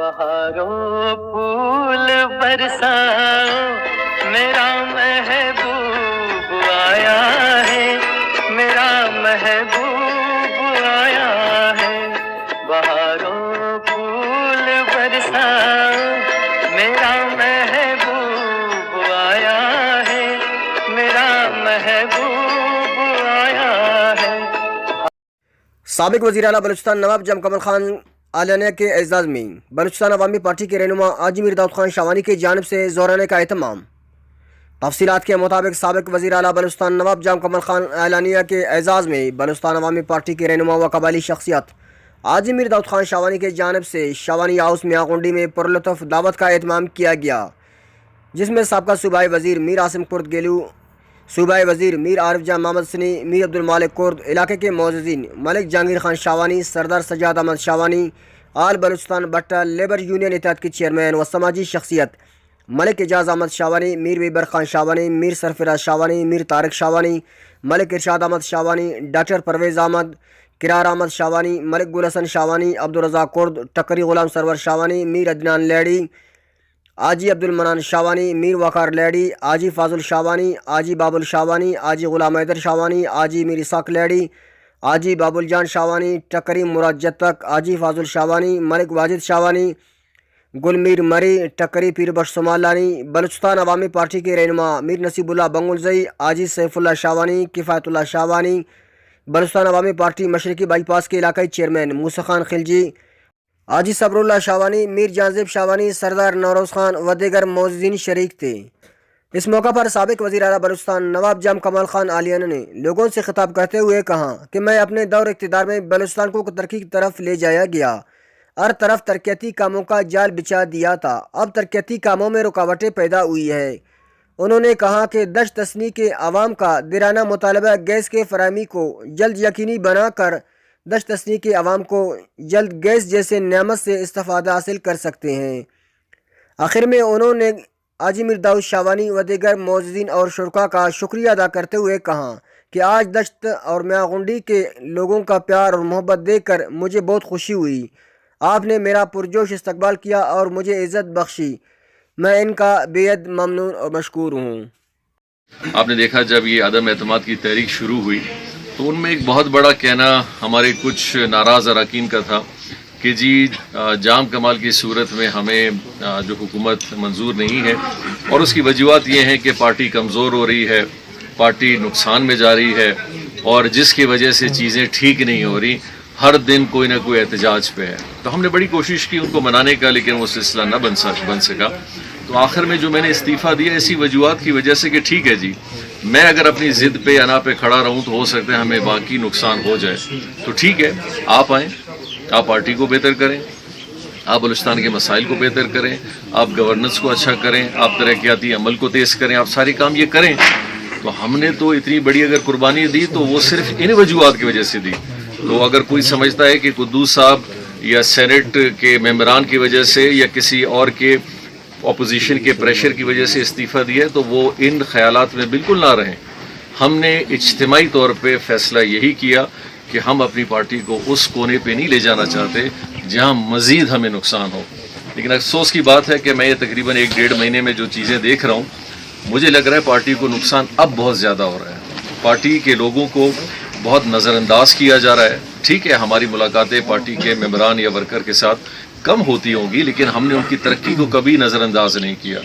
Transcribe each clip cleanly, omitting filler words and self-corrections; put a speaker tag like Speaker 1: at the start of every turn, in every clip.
Speaker 1: बहारों फूल बरसाओ, मेरा महबूब आया है, मेरा महबूब आया है। बहारों फूल बरसाओ, मेरा महबूब आया है, मेरा महबूब आया है।
Speaker 2: साबिक वज़ीर आला बलूचिस्तान नवाब जम कमल खान आलियाना के एजाज़ में बलूचिस्तान अवामी पार्टी के रहनुमा हाजी मीर दाऊद खान शावानी की जानिब से ज़ोराने का एहतमाम। तफसीलात के मुताबिक साबिक वज़ीर आला बलूचिस्तान नवाब जम कमल खान आलियाना के एजाज़ में बलूचिस्तान अवामी पार्टी के रहनुमा व कबायली शख्सियत हाजी मीर दाऊद खान शावानी की जानिब से शावानी हाउस मियाँगुंडी में पुरलुत्फ़ दावत का एहतमाम किया गया, जिसमें साबका सूबाई वज़ीर मीर आसिम कुर्द गेलू, सूबाई वज़ीर मीर आरिफ जान मोहम्मद सनी, मीर अब्दुल मालिक कुर्द, इलाके के मोअज़्ज़िज़ीन मलिक जहांगीर खान शावानी, सरदार सज्जाद अहमद शावानी, आल बलूचिस्तान भट्टा लेबर यूनियन इत्तेहाद की चेयरमैन व समाजी शख्सियत मलिक एजाज़ अहमद शावानी, मीर बेबर खान शावानी, मीर सरफराज शावानी, मीर तारिक शावानी, मलिक इरशाद अहमद शावानी, डॉक्टर परवेज़ अहमद, किरार अहमद शावानी, मलिक गुल हसन शावानी, अब्दुल रज़ाक कुर्द, टक्करी गुलाम सरवर शावानी, मीर अदनान लेडी, आजी अब्दुल मनान शावानी, मीर वकार लेडी, आजी फाजुल शावानी, आजी बाबुल शावानी, आजी गुलाम हैदर शावानी, आजी मीर इसाक लेडी, आजी बाबुल जान शावानी, टकरी मुराद जत्तक, आजी फाजुल शावानी, मलिक वाजिद शावानी, गुलमीर मरी, टकरी पीर बख्श सुमालानी, बलूचिस्तान अवामी पार्टी के रहनुमा मीर नसीबुल्लाह बंगुलजई, आजी सैफुल्लाह शावानी, किफ़ायतुल्लाह शावानी, बलूचिस्तान अवामी पार्टी मशरकी बाईपास के इलाकाई चेयरमैन मूसा खान खिलजी, आजी सबरुल्लाह शावानी, मीर जानजेब शावानी, सरदार नौरोज़ खान व दीगर मोअज़्ज़िज़ीन शरीक थे। इस मौका पर साबिक वज़ीर आला बलूचिस्तान नवाब जम कमल खान आलियाना ने लोगों से खिताब करते हुए कहा कि मैं अपने दौर इक़्तिदार में बलूचिस्तान को तरक्की की तरफ ले जाया गया, हर तरफ तरक्याती कामों का जाल बिछा दिया था, अब तरक्याती कामों में रुकावटें पैदा हुई है। उन्होंने कहा कि दश्त तसनी के अवाम का दिराना मुतालबा गैस के फराहमी को जल्द यकीनी बना कर दश्त तसनी के अवाम को जल्द गैस जैसे नेमत से इस्तिफ़ादा हासिल कर सकते हैं। आखिर में उन्होंने हाजी मीर दाऊद शावानी व दीगर मोअज़्ज़िज़ीन और शुरका का शुक्रिया अदा करते हुए कहा कि आज दश्त और मियाँगुंडी के लोगों का प्यार और मोहब्बत देखकर मुझे बहुत खुशी हुई। आपने मेरा पुरजोश इस्तकबाल किया और मुझे इज़्ज़त बख्शी। मैं इनका बेहद ममनून और मशकूर हूँ।
Speaker 3: आपने देखा जब ये अदम एतमाद की तहरीक शुरू हुई तो उनमें एक बहुत बड़ा कहना हमारे कुछ नाराज़ अरकान का था कि जी जाम कमाल की सूरत में हमें जो हुकूमत मंजूर नहीं है, और उसकी वजूहत ये हैं कि पार्टी कमज़ोर हो रही है, पार्टी नुकसान में जा रही है, और जिसकी वजह से चीज़ें ठीक नहीं हो रही, हर दिन कोई ना कोई एहतजाज पे है। तो हमने बड़ी कोशिश की उनको मनाने का, लेकिन वो सिलसिला न बन सका। तो आखिर में जो मैंने इस्तीफ़ा दिया इसी वजूहत की वजह से कि ठीक है जी, मैं अगर अपनी ज़िद पे अना पे खड़ा रहूं तो हो सकता है हमें बाकी नुकसान हो जाए। तो ठीक है, आप आएँ, आप पार्टी को बेहतर करें, आप बलूचिस्तान के मसाइल को बेहतर करें, आप गवर्नेंस को अच्छा करें, आप तरक्याती अमल को तेज़ करें, आप सारे काम ये करें। तो हमने तो इतनी बड़ी अगर कुर्बानी दी तो वो सिर्फ इन वजूहत की वजह से दी। तो अगर कोई समझता है कि कुद्दूस साहब या सेनेट के मेंबरान की वजह से या किसी और के अपोजिशन के प्रेशर की वजह से इस्तीफ़ा दिया है, तो वो इन ख्यालात में बिल्कुल ना रहें। हमने इज्तिमाई तौर पे फैसला यही किया कि हम अपनी पार्टी को उस कोने पे नहीं ले जाना चाहते जहां मज़ीद हमें नुकसान हो। लेकिन अफसोस की बात है कि मैं ये तकरीबन 1-1.5 महीने में जो चीज़ें देख रहा हूँ, मुझे लग रहा है पार्टी को नुकसान अब बहुत ज़्यादा हो रहा है। पार्टी के लोगों को बहुत नज़रअंदाज किया जा रहा है। ठीक है, हमारी मुलाकातें पार्टी के मेंबरान या वर्कर के साथ कम होती होंगी, लेकिन हमने उनकी तरक्की को कभी नज़रअंदाज नहीं किया,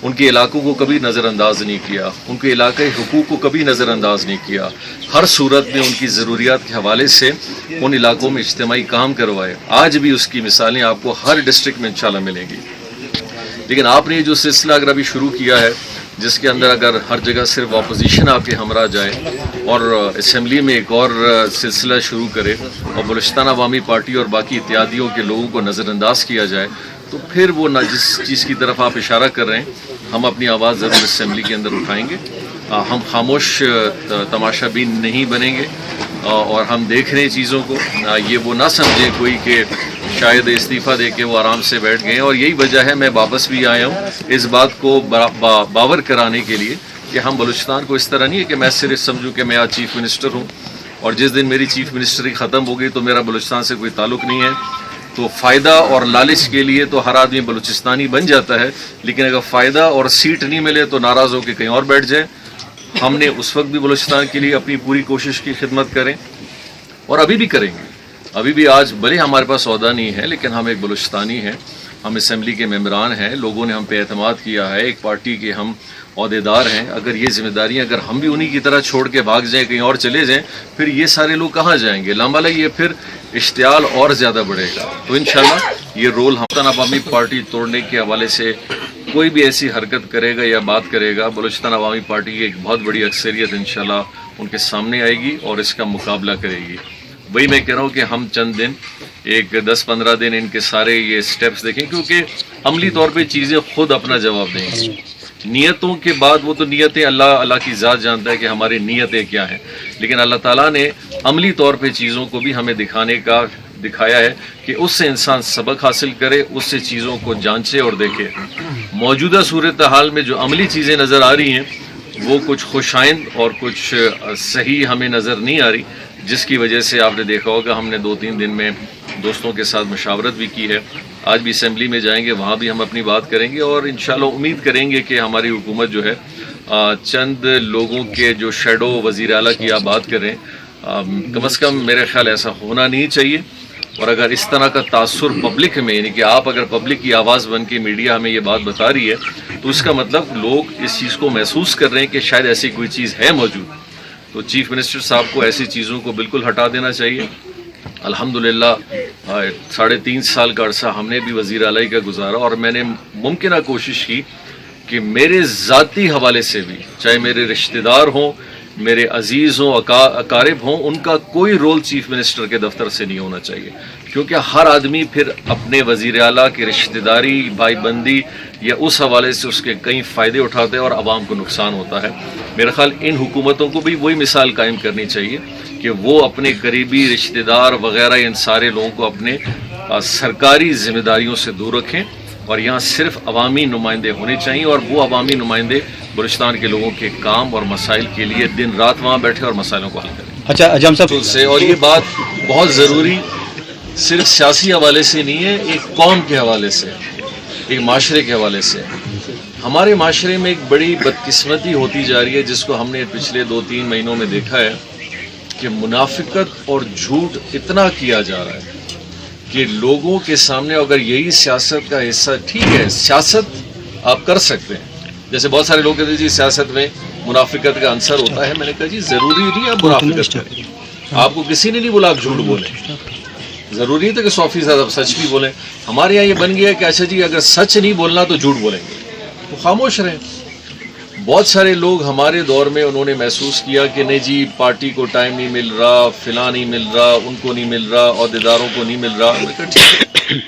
Speaker 3: उनके इलाकों को कभी नज़रअंदाज नहीं किया, उनके इलाके हुकूक को कभी नज़रअंदाज नहीं किया। हर सूरत में उनकी ज़रूरियात के हवाले से उन इलाकों में इज्तिमाई काम करवाए। आज भी उसकी मिसालें आपको हर डिस्ट्रिक्ट में इंशाल्लाह मिलेंगी। लेकिन आपने ये जो सिलसिला अगर अभी शुरू किया है, जिसके अंदर अगर हर जगह सिर्फ अपोजिशन आपके हमरा जाए और असम्बली में एक और सिलसिला शुरू करे और बलूचिस्तान अवामी पार्टी और बाकी इत्यादियों के लोगों को नज़रअंदाज किया जाए, तो फिर वो ना जिस चीज़ की तरफ आप इशारा कर रहे हैं, हम अपनी आवाज़ ज़रूर असम्बली के अंदर उठाएंगे। हम खामोश तमाशाबीन नहीं बनेंगे और हम देख रहे हैं चीज़ों को। ये वो ना समझें कोई कि शायद इस्तीफ़ा दे के वो आराम से बैठ गए, और यही वजह है मैं वापस भी आया हूँ इस बात को बावर कराने के लिए कि हम बलूचिस्तान को इस तरह नहीं है कि मैं सिर्फ समझूं कि मैं आज चीफ़ मिनिस्टर हूँ और जिस दिन मेरी चीफ़ मिनिस्टरी ख़त्म हो गई तो मेरा बलूचिस्तान से कोई ताल्लुक़ नहीं है। تو فائدہ اور لالچ کے لیے تو ہر آدمی بلوچستانی بن جاتا ہے، لیکن اگر فائدہ اور سیٹ نہیں ملے تو ناراض ہو کے کہیں اور بیٹھ جائے۔ ہم نے اس وقت بھی بلوچستان کے لیے اپنی پوری کوشش کی، خدمت کریں اور ابھی بھی کریں گے۔ ابھی بھی آج بھلے ہمارے پاس عہدہ نہیں ہے، لیکن ہم ایک بلوچستانی ہیں، ہم اسمبلی کے ممبران ہیں، لوگوں نے ہم پہ اعتماد کیا ہے، ایک پارٹی کے ہم عہدیدار ہیں۔ اگر یہ ذمہ داریاں اگر ہم بھی انہی کی طرح چھوڑ کے بھاگ جائیں، کہیں اور چلے جائیں، پھر یہ سارے لوگ کہاں جائیں گے؟ لامبالا یہ پھر اشتعال اور زیادہ بڑھے گا۔ تو انشاءاللہ یہ رول ہم عوامی پارٹی توڑنے کے حوالے سے کوئی بھی ایسی حرکت کرے گا یا بات کرے گا، بلوچستان عوامی پارٹی کی ایک بہت بڑی اکثریت انشاءاللہ ان کے سامنے آئے گی اور اس کا مقابلہ کرے گی۔ وہی میں کہہ رہا ہوں کہ ہم چند دن، ایک 10-15 دن ان کے سارے یہ سٹیپس دیکھیں، کیونکہ عملی طور پہ چیزیں خود اپنا جواب دیں گی۔ نیتوں کے بعد وہ تو نیتیں اللہ کی ذات جانتا ہے کہ ہماری نیتیں کیا ہیں، لیکن اللہ تعالیٰ نے عملی طور پہ چیزوں کو بھی ہمیں دکھایا ہے کہ اس سے انسان سبق حاصل کرے، اس سے چیزوں کو جانچے اور دیکھے۔ موجودہ صورتحال میں جو عملی چیزیں نظر آ رہی ہیں وہ کچھ خوشائند اور کچھ صحیح ہمیں نظر نہیں آ رہی، جس کی وجہ سے آپ نے دیکھا ہوگا ہم نے 2-3 دن میں دوستوں کے ساتھ مشاورت بھی کی ہے۔ آج بھی اسمبلی میں جائیں گے، وہاں بھی ہم اپنی بات کریں گے اور انشاءاللہ امید کریں گے کہ ہماری حکومت جو ہے چند لوگوں کے جو شیڈو وزیر اعلیٰ کی آپ بات کریں، کم از کم میرے خیال ایسا ہونا نہیں چاہیے۔ اور اگر اس طرح کا تاثر پبلک میں، یعنی کہ آپ اگر پبلک کی آواز بن کے میڈیا ہمیں یہ بات بتا رہی ہے، تو اس کا مطلب لوگ اس چیز کو محسوس کر رہے ہیں کہ شاید ایسی کوئی چیز ہے موجود۔ تو چیف منسٹر صاحب کو ایسی چیزوں کو بالکل ہٹا دینا چاہیے۔ الحمدللہ 3.5 سال کا عرصہ ہم نے بھی وزیر اعلیٰ کا گزارا، اور میں نے ممکنہ کوشش کی کہ میرے ذاتی حوالے سے بھی، چاہے میرے رشتہ دار ہوں، میرے عزیز ہوں، اقارب ہوں، ان کا کوئی رول چیف منسٹر کے دفتر سے نہیں ہونا چاہیے، کیونکہ ہر آدمی پھر اپنے وزیر اعلیٰ کی رشتہ داری، بھائی بندی یا اس حوالے سے اس کے کئی فائدے اٹھاتے ہیں اور عوام کو نقصان ہوتا ہے۔ میرا خیال ان حکومتوں کو بھی وہی مثال قائم کرنی چاہیے کہ وہ اپنے قریبی رشتہ دار وغیرہ ان سارے لوگوں کو اپنے سرکاری ذمہ داریوں سے دور رکھیں، اور یہاں صرف عوامی نمائندے ہونے چاہیے، اور وہ عوامی نمائندے بلوچستان کے لوگوں کے کام اور مسائل کے لیے دن رات وہاں بیٹھے اور مسائلوں کو حل کریں۔
Speaker 4: اچھا اجم صاحب
Speaker 3: سے، اور یہ بات بہت ضروری صرف سیاسی حوالے سے نہیں ہے، ایک قوم کے حوالے سے، ایک معاشرے کے حوالے سے۔ ہمارے معاشرے میں ایک بڑی بدقسمتی ہوتی جا رہی ہے، جس کو ہم نے پچھلے 2-3 مہینوں میں دیکھا ہے کہ منافقت اور جھوٹ اتنا کیا جا رہا ہے کہ لوگوں کے سامنے، اگر یہی سیاست کا حصہ، ٹھیک ہے سیاست آپ کر سکتے ہیں، جیسے بہت سارے لوگ کہتے ہیں جی سیاست میں منافقت کا عنصر ہوتا ہے، میں نے کہا جی ضروری نہیں آپ منافقت کریں، آپ کو کسی نے نہیں بولا آپ جھوٹ بولیں، ضروری نہیں تھا کہ 100% آپ سچ بھی بولیں۔ ہمارے یہاں یہ بن گیا کہ اچھا جی اگر سچ نہیں بولنا تو جھوٹ بولیں گے، تو خاموش رہیں۔ بہت سارے لوگ ہمارے دور میں انہوں نے محسوس کیا کہ نہیں جی پارٹی کو ٹائم نہیں مل رہا، فلاں نہیں مل رہا، ان کو نہیں مل رہا، عہدیداروں کو نہیں مل رہا۔ میں کہا ٹھیک ہے،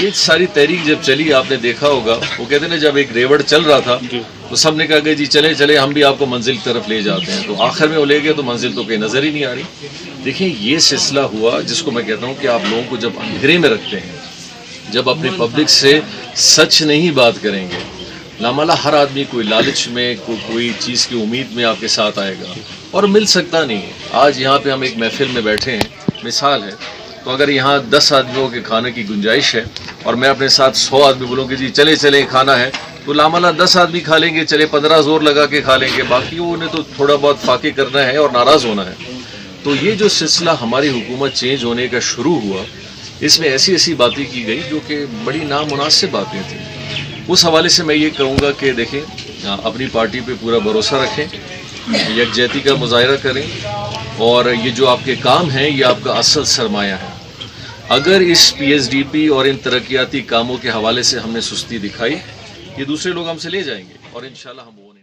Speaker 3: یہ ساری تحریک جب چلی آپ نے دیکھا ہوگا، وہ کہتے ہیں جب ایک ریوڑ چل رہا تھا تو سب نے کہا کہ جی چلے چلے ہم بھی آپ کو منزل کی طرف لے جاتے ہیں، تو آخر میں وہ لے گئے تو منزل تو کہیں نظر ہی نہیں آ رہی۔ دیکھیں یہ سلسلہ ہوا جس کو میں کہتا ہوں کہ آپ لوگوں کو جب اندھیرے میں رکھتے ہیں، جب اپنے پبلک سے سچ نہیں بات کریں گے، لامالا ہر آدمی کوئی لالچ میں کوئی چیز کی امید میں آپ کے ساتھ آئے گا اور مل سکتا نہیں ہے۔ آج یہاں پہ ہم ایک محفل میں بیٹھے ہیں، مثال ہے، تو اگر یہاں 10 آدمیوں کے کھانے کی گنجائش ہے اور میں اپنے ساتھ 100 آدمی بولوں کہ جی چلے چلے کھانا ہے، تو لامالا 10 آدمی کھا لیں گے، چلے 15 زور لگا کے کھا لیں گے، باقی انہیں تو تھوڑا بہت فاقے کرنا ہے اور ناراض ہونا ہے۔ تو یہ جو سلسلہ ہماری حکومت چینج ہونے کا شروع ہوا، اس میں ایسی ایسی باتیں کی گئی جو کہ بڑی نامناسب باتیں تھیں۔ اس حوالے سے میں یہ کہوں گا کہ دیکھیں اپنی پارٹی پہ پورا بھروسہ رکھیں، یکجہتی کا مظاہرہ کریں، اور یہ جو آپ کے کام ہیں یہ آپ کا اصل سرمایہ ہے۔ اگر اس PSDP اور ان ترقیاتی کاموں کے حوالے سے ہم نے سستی دکھائی، یہ دوسرے لوگ ہم سے لے جائیں گے اور انشاءاللہ ہم وہ نہیں